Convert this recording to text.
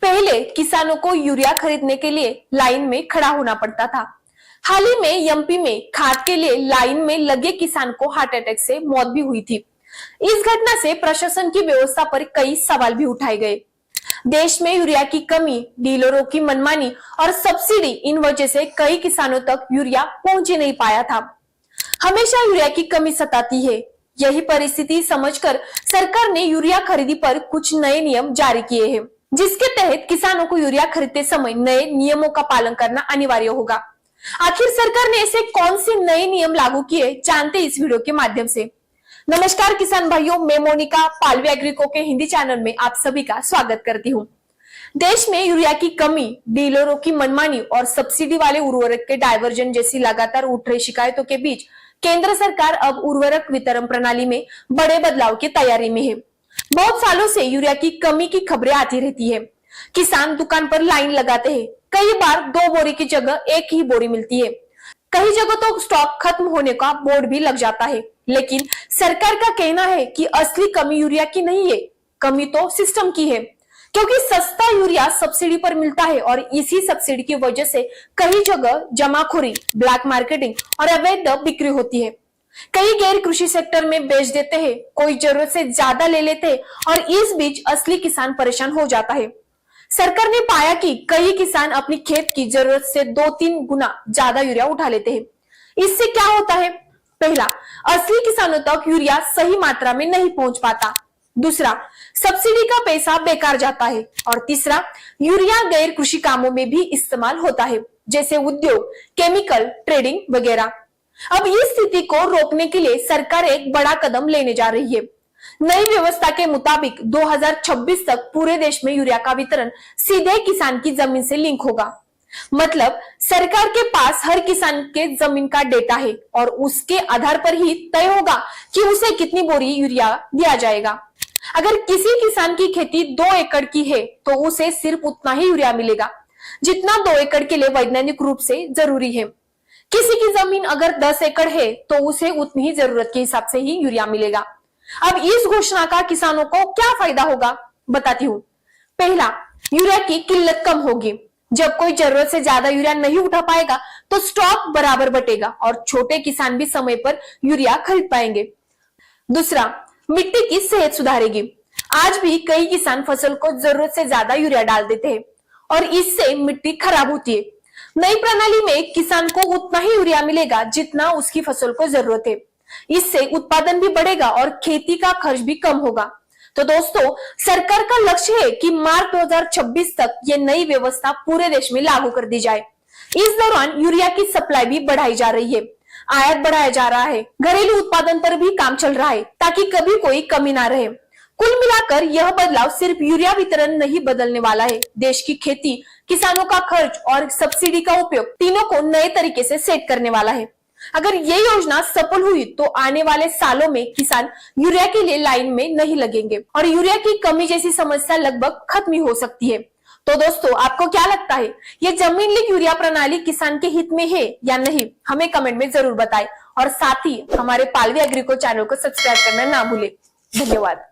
पहले किसानों को यूरिया खरीदने के लिए लाइन में खड़ा होना पड़ता था। हाल ही में एमपी में खाद के लिए लाइन में लगे किसान को हार्ट अटैक से मौत भी हुई थी। इस घटना से प्रशासन की व्यवस्था पर कई सवाल भी उठाए गए। देश में यूरिया की कमी, डीलरों की मनमानी और सब्सिडी, इन वजह से कई किसानों तक यूरिया पहुंच ही नहीं पाया था। हमेशा यूरिया की कमी सताती है। यही परिस्थिति समझकर सरकार ने यूरिया खरीदी पर कुछ नए नियम जारी किए हैं, जिसके तहत किसानों को यूरिया खरीदते समय नए नियमों का पालन करना अनिवार्य होगा। आखिर सरकार ने ऐसे कौन से नए नियम लागू किए, जानते इस वीडियो के माध्यम से। नमस्कार किसान भाइयों, मैं मोनिका पालवी एग्रीको के हिंदी चैनल में आप सभी का स्वागत करती हूँ। देश में यूरिया की कमी, डीलरों की मनमानी और सब्सिडी वाले उर्वरक के डायवर्जन जैसी लगातार उठ रही शिकायतों के बीच केंद्र सरकार अब उर्वरक वितरण प्रणाली में बड़े बदलाव की तैयारी में है। बहुत सालों से यूरिया की कमी की खबरें आती रहती है। किसान दुकान पर लाइन लगाते हैं। कई बार 2 बोरी की जगह 1 ही बोरी मिलती है। कई जगह तो स्टॉक खत्म होने का बोर्ड भी लग जाता है। लेकिन सरकार का कहना है कि असली कमी यूरिया की नहीं है, कमी तो सिस्टम की है, क्योंकि सस्ता यूरिया सब्सिडी पर मिलता है और इसी सब्सिडी की वजह से कई जगह जमाखोरी, ब्लैक मार्केटिंग और अवैध बिक्री होती है। कई गैर कृषि सेक्टर में बेच देते हैं, कोई जरूरत से ज्यादा ले लेते हैं और इस बीच असली किसान परेशान हो जाता है। सरकार ने पाया कि कई किसान अपनी खेत की जरूरत से 2-3 गुना ज्यादा यूरिया उठा लेते हैं। इससे क्या होता है? पहला, असली किसानों तक यूरिया सही मात्रा में नहीं पहुंच पाता। दूसरा, सब्सिडी का पैसा बेकार जाता है। और तीसरा, यूरिया गैर कृषि कामों में भी इस्तेमाल होता है, जैसे उद्योग, केमिकल, ट्रेडिंग वगैरह। अब इस स्थिति को रोकने के लिए सरकार एक बड़ा कदम लेने जा रही है। नई व्यवस्था के मुताबिक 2026 तक पूरे देश में यूरिया का वितरण सीधे किसान की जमीन से लिंक होगा। मतलब सरकार के पास हर किसान के जमीन का डेटा है और उसके आधार पर ही तय होगा कि उसे कितनी बोरी यूरिया दिया जाएगा। अगर किसी किसान की खेती 2 एकड़ की है तो उसे सिर्फ उतना ही यूरिया मिलेगा जितना 2 एकड़ के लिए वैज्ञानिक रूप से जरूरी है। किसी की जमीन अगर 10 एकड़ है तो उसे उतनी ही जरूरत के हिसाब से ही यूरिया मिलेगा। अब इस घोषणा का किसानों को क्या फायदा होगा, बताती हूँ। पहला, यूरिया की किल्लत कम होगी। जब कोई जरूरत से ज्यादा यूरिया नहीं उठा पाएगा तो स्टॉक बराबर बटेगा और छोटे किसान भी समय पर यूरिया खरीद पाएंगे। दूसरा, मिट्टी की सेहत सुधारेगी। आज भी कई किसान फसल को जरूरत से ज्यादा यूरिया डाल देते हैं और इससे मिट्टी खराब होती है। नई प्रणाली में किसान को उतना ही यूरिया मिलेगा जितना उसकी फसल को जरूरत है। इससे उत्पादन भी बढ़ेगा और खेती का खर्च भी कम होगा। तो दोस्तों, सरकार का लक्ष्य है कि मार्च 2026 तक ये नई व्यवस्था पूरे देश में लागू कर दी जाए। इस दौरान यूरिया की सप्लाई भी बढ़ाई जा रही है, आयात बढ़ाया जा रहा है, घरेलू उत्पादन पर भी काम चल रहा है ताकि कभी कोई कमी ना रहे। कुल मिलाकर यह बदलाव सिर्फ यूरिया वितरण नहीं बदलने वाला है, देश की खेती, किसानों का खर्च और सब्सिडी का उपयोग, तीनों को नए तरीके से सेट करने वाला है। अगर ये योजना सफल हुई तो आने वाले सालों में किसान यूरिया के लिए लाइन में नहीं लगेंगे और यूरिया की कमी जैसी समस्या लगभग खत्म ही हो सकती है। तो दोस्तों, आपको क्या लगता है, ये जमीन लिंक यूरिया प्रणाली किसान के हित में है या नहीं? हमें कमेंट में जरूर बताएं और साथ ही हमारे पालवी एग्रीको चैनल को सब्सक्राइब करना ना भूलें। धन्यवाद।